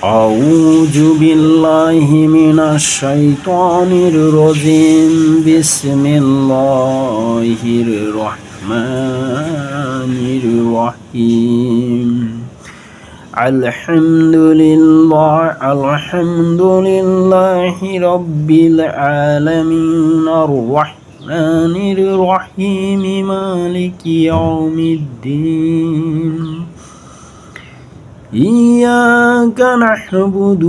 أعوذ بالله من الشيطان الرجيم بسم الله الرحمن الرحيم الحمد لله رب العالمين الرحمن الرحيم مالك يوم الدين إياك نعبد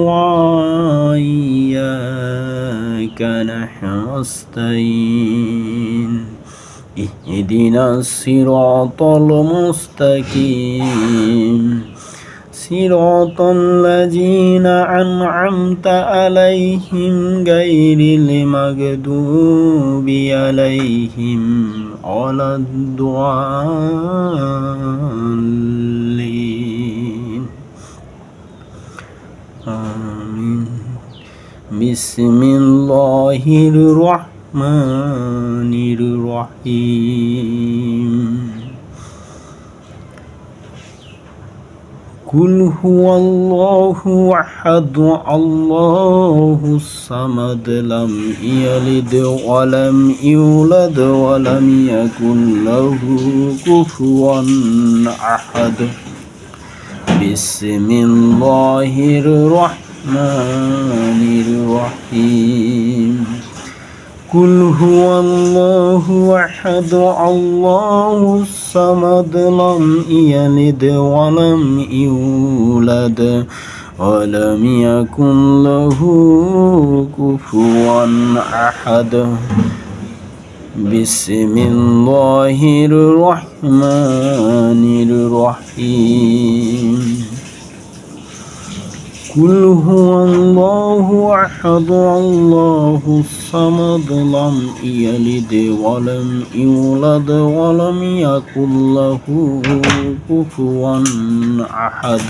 وإياك نستعين اهدنا الصراط المستقيم صراط الذين أنعمت عليهم غير المغضوب عليهم ولا الضالين آمين بسم الله الرحمن الرحيم قل هو الله أحد الله الصمد لم يلد ولم يولد ولم يكن له كفوا أحد بسم الله الرحمن الرحيم قل هو الله أحد الله الصمد لم يلد ولم يولد ولم يكن له كفوا أحد بسم الله الرحمن الرحيم قل هو الله أحد الله الصمد لم يلد ولم يولد ولم يكن له كفوا أحد